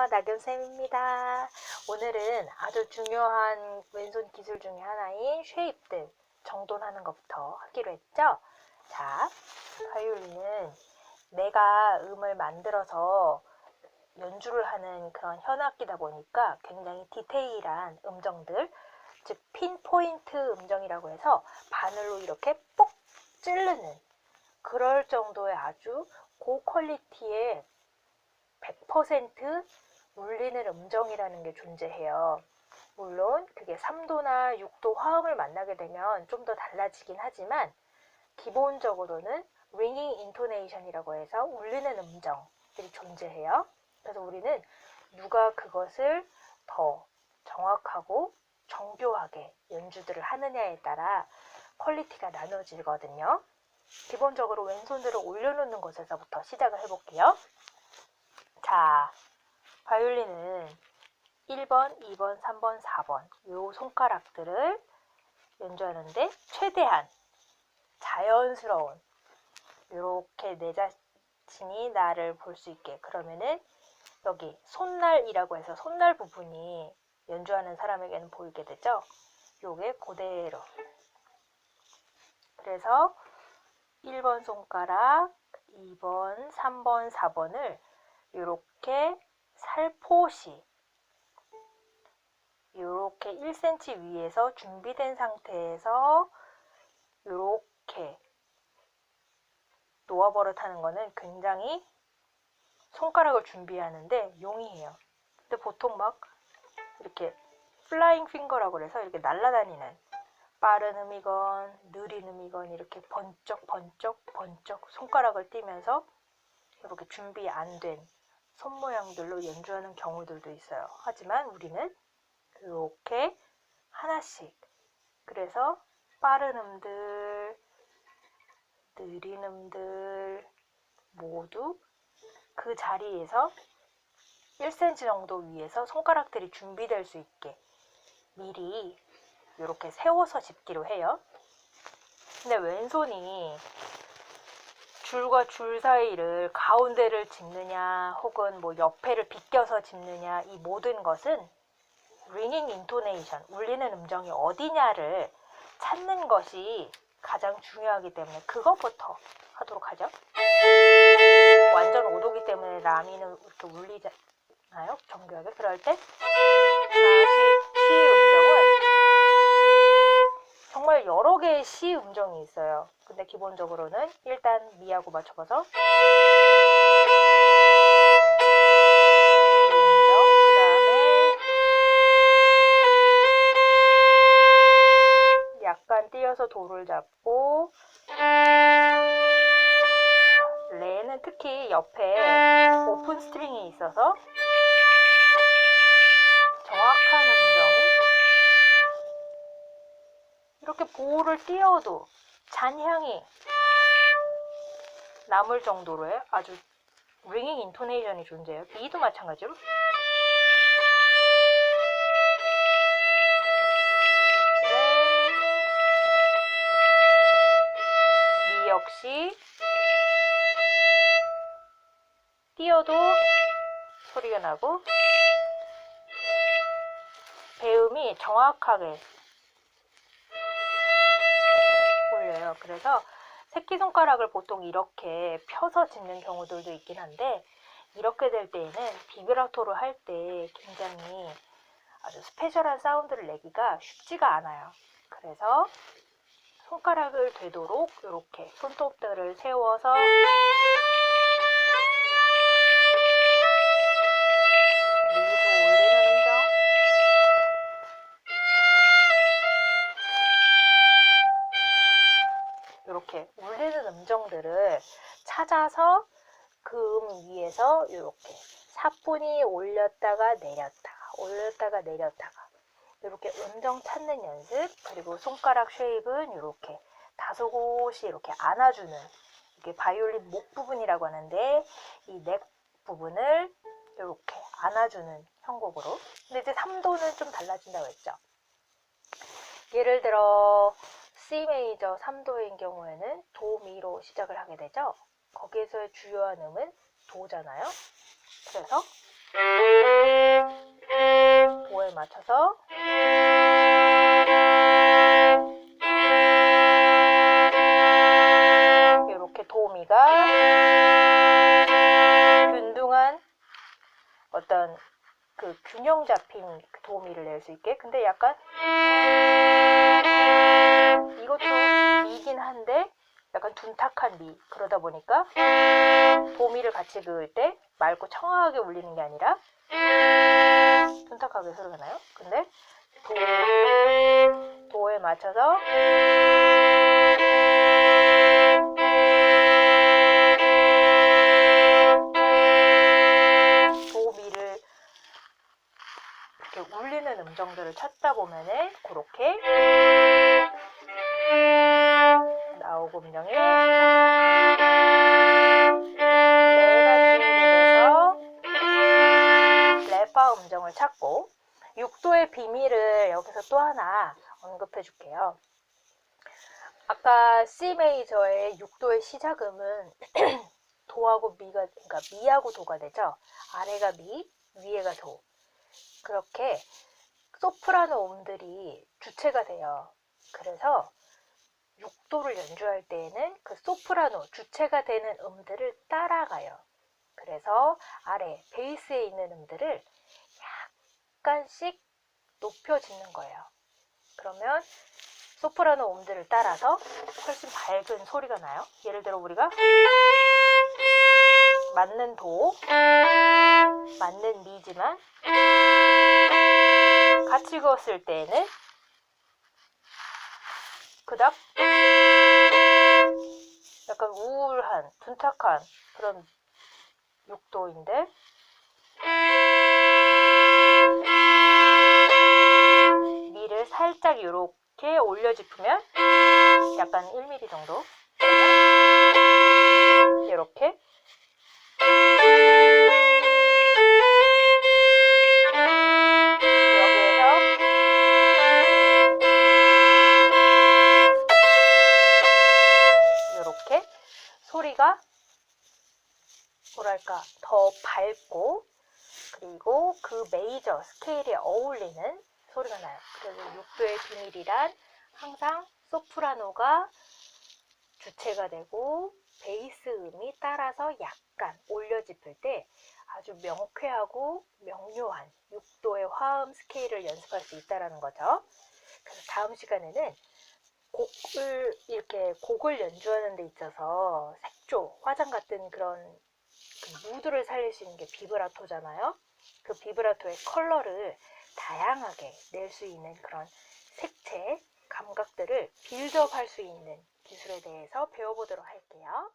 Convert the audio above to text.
안녕하세요. 나경쌤입니다. 오늘은 아주 중요한 왼손 기술 중에 하나인 쉐입들 정돈하는 것부터 하기로 했죠. 자, 바이올린은 내가 음을 만들어서 연주를 하는 그런 현악기다 보니까 굉장히 디테일한 음정들, 즉 핀포인트 음정이라고 해서 바늘로 이렇게 뽁 찌르는 그럴 정도의 아주 고퀄리티의 100% 울리는 음정이라는 게 존재해요. 물론 그게 3도나 6도 화음을 만나게 되면 좀 더 달라지긴 하지만 기본적으로는 ringing intonation이라고 해서 울리는 음정들이 존재해요. 그래서 우리는 누가 그것을 더 정확하고 정교하게 연주들을 하느냐에 따라 퀄리티가 나눠지거든요. 기본적으로 왼손들을 올려놓는 것에서부터 시작을 해볼게요. 자, 바이올린은 1번, 2번, 3번, 4번 요 손가락들을 연주하는데 최대한 자연스러운 이렇게 내 자신이 나를 볼 수 있게 그러면은 여기 손날이라고 해서 손날 부분이 연주하는 사람에게는 보이게 되죠. 요게 그대로 그래서 1번 손가락, 2번, 3번, 4번을 이렇게 살포시 이렇게 1cm 위에서 준비된 상태에서 이렇게 놓아버릇하는 거는 굉장히 손가락을 준비하는데 용이해요. 근데 보통 막 이렇게 플라잉 핑거라고 해서 이렇게 날아다니는 빠른 음이건 느린 음이건 이렇게 번쩍 손가락을 띄면서 이렇게 준비 안 된 손 모양들로 연주하는 경우들도 있어요. 하지만 우리는 이렇게 하나씩 그래서 빠른 음들, 느린 음들 모두 그 자리에서 1cm 정도 위에서 손가락들이 준비될 수 있게 미리 이렇게 세워서 짚기로 해요. 근데 왼손이 줄과 줄 사이를 가운데를 짚느냐 혹은 뭐 옆에를 비껴서 짚느냐 이 모든 것은 ringing intonation, 울리는 음정이 어디냐를 찾는 것이 가장 중요하기 때문에 그것부터 하도록 하죠. 완전 5도기 때문에 라미는 이렇게 울리잖아요. 정교하게. 그럴 때 시 음정은 정말 여러 개의 시 음정이 있어요. 근데 기본적으로는 일단 미하고 맞춰봐서 이 음정, 그 다음에 약간 띄어서 도를 잡고 레는 특히 옆에 오픈 스트링이 있어서 정확한 음정이 이렇게 보를 띄어도 잔향이 남을 정도로의 아주 ringing intonation이 존재해요. 미도 마찬가지로 미 역시 띄어도 소리가 나고 배음이 정확하게 울려요. 그래서 새끼손가락을 보통 이렇게 펴서 짚는 경우들도 있긴 한데 이렇게 될 때에는 비브라토를 할 때 굉장히 아주 스페셜한 사운드를 내기가 쉽지가 않아요. 그래서 손가락을 되도록 이렇게 손톱들을 세워서 이렇게 울리는 음정들을 찾아서 그 음 위에서 이렇게 사뿐히 올렸다가 내렸다가 이렇게 음정 찾는 연습 그리고 손가락 쉐입은 이렇게 다소곳이 이렇게 안아주는 이게 바이올린 목 부분이라고 하는데 이 넥 부분을 이렇게 안아주는 형국으로 근데 이제 3도는 좀 달라진다고 했죠. 예를 들어 C 메이저 3도인 경우에는 도, 미로 시작을 하게 되죠. 거기에서의 주요한 음은 도잖아요. 그래서 맞춰서 이렇게 도미가 균등한 어떤 그 균형 잡힌 도미를 낼 수 있게. 근데 약간 이것도 미긴 한데 약간 둔탁한 미. 그러다 보니까 도미를 같이 그을 때 맑고 청아하게 울리는 게 아니라 둔탁하게 소리가 나요. 근데 도에 맞춰서 도미를 이렇게 울리는 음정들을 찾다 보면은 그렇게 나오고 음정이 레가 주인이 돼서 레파 음정을 찾고 6도의 비밀을 여기서 또 하나 언급해 줄게요. 아까 C 메이저의 6도의 시작음은 도하고 미가, 그러니까 미하고 도가 되죠. 아래가 미, 위에가 도. 그렇게 소프라노 음들이 주체가 돼요. 그래서 6도를 연주할 때에는 그 소프라노 주체가 되는 음들을 따라가요. 그래서 아래 베이스에 있는 음들을 약간씩 높여 짓는 거예요. 그러면 소프라노 음들을 따라서 훨씬 밝은 소리가 나요. 예를 들어 우리가 맞는 도, 맞는 미지만 같이 그었을 때에는 그닥 약간 우울한, 둔탁한 그런 6도인데 미를 살짝 이렇게 올려 짚으면 약간 1mm 정도 이렇게 여기에서 이렇게 소리가 뭐랄까 더 밝고 그리고 그 메이저 스케일에 어울리는 소리가 나요. 그래서 6도의 비밀이란 항상 소프라노가 주체가 되고 베이스 음이 따라서 약간 올려 짚을 때 아주 명쾌하고 명료한 6도의 화음 스케일을 연습할 수 있다는 거죠. 그래서 다음 시간에는 곡을 연주하는 데 있어서 색조, 화장 같은 그런 그 무드를 살릴 수 있는 게 비브라토잖아요. 그 비브라토의 컬러를 다양하게 낼 수 있는 그런 색채, 감각들을 빌드업 할 수 있는 기술에 대해서 배워보도록 할게요.